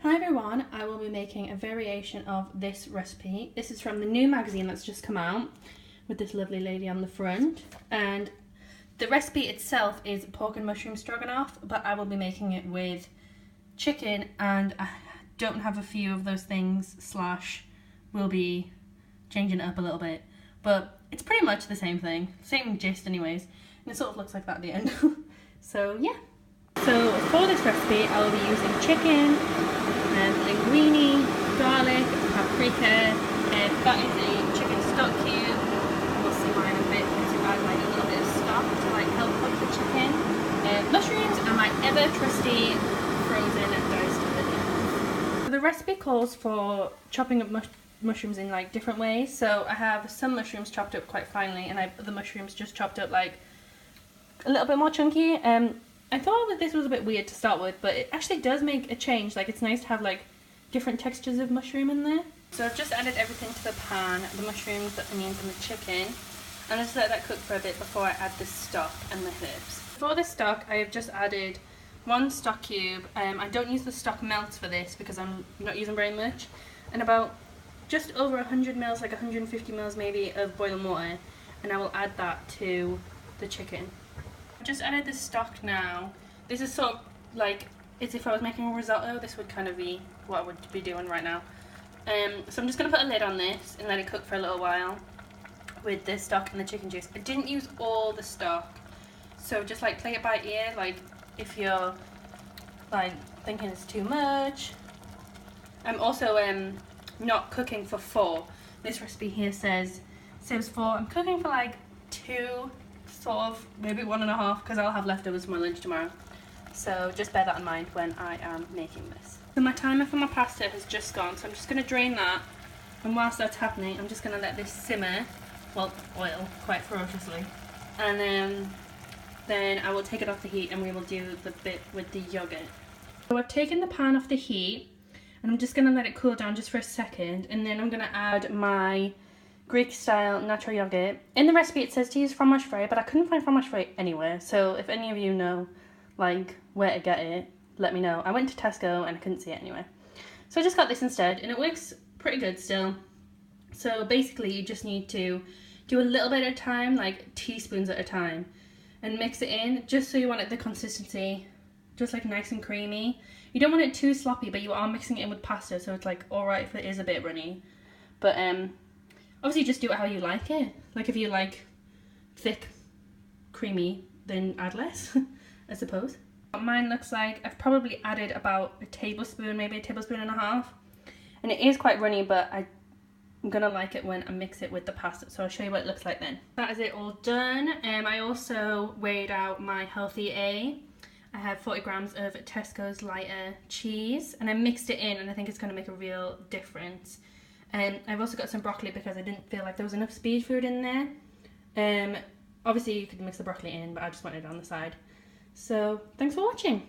Hi everyone, I will be making a variation of this recipe. This is from the new magazine that's just come out with this lovely lady on the front, and the recipe itself is pork and mushroom stroganoff, but I will be making it with chicken, and I don't have a few of those things, / will be changing it up a little bit, but it's pretty much the same thing, same gist anyways, and it sort of looks like that at the end. So yeah. So for this recipe I will be using chicken, linguine, garlic, paprika, and that is a chicken stock cube. We'll see mine a bit to add like a little bit of stock to like help cook the chicken. Mushrooms and my ever trusty frozen diced onions. So the recipe calls for chopping up mushrooms in like different ways. So I have some mushrooms chopped up quite finely, and I have other mushrooms just chopped up like a little bit more chunky. I thought that this was a bit weird to start with, but it actually does make a change. Like, it's nice to have like different textures of mushroom in there. So I've just added everything to the pan, the mushrooms, the onions and the chicken, and I just let that cook for a bit before I add the stock and the herbs. For the stock, I have just added 1 stock cube. I don't use the stock melts for this because I'm not using very much, and about just over 100 mils, like 150 mils maybe, of boiling water, and I will add that to the chicken. Just added the stock now. This is sort of like, it's if I was making a risotto, this would kind of be what I would be doing right now. So I'm just going to put a lid on this and let it cook for a little while with the stock and the chicken juice. I didn't use all the stock, so just like play it by ear, like if you're like thinking it's too much. I'm also not cooking for 4. This recipe here says 4. I'm cooking for like 2, sort of, maybe 1.5, because I'll have leftovers for my lunch tomorrow. So just bear that in mind when I am making this. So my timer for my pasta has just gone, so I'm just going to drain that, and whilst that's happening I'm just going to let this simmer, well, boil quite ferociously, and then I will take it off the heat and we will do the bit with the yogurt. So I've taken the pan off the heat and I'm just going to let it cool down just for a second, and then I'm going to add my Greek style natural yogurt. In the recipe it says to use fromage frais, but I couldn't find fromage frais anywhere, so if any of you know like where to get it, let me know. I went to Tesco and I couldn't see it anywhere, so I just got this instead, and it works pretty good still. So basically you just need to do a little bit at a time, like teaspoons at a time, and mix it in just so you want it the consistency just like nice and creamy. You don't want it too sloppy, but you are mixing it in with pasta, so it's like alright if it is a bit runny, but obviously just do it how you like it. Like if you like thick, creamy, then add less, I suppose. What mine looks like, I've probably added about a tablespoon, maybe a tablespoon and a half. And it is quite runny, but I'm gonna like it when I mix it with the pasta, so I'll show you what it looks like then. That is it all done. I also weighed out my healthy A. I have 40 grams of Tesco's lighter cheese, and I mixed it in, and I think it's gonna make a real difference. I've also got some broccoli because I didn't feel like there was enough speed food in there. Obviously you could mix the broccoli in, but I just wanted it on the side. So thanks for watching.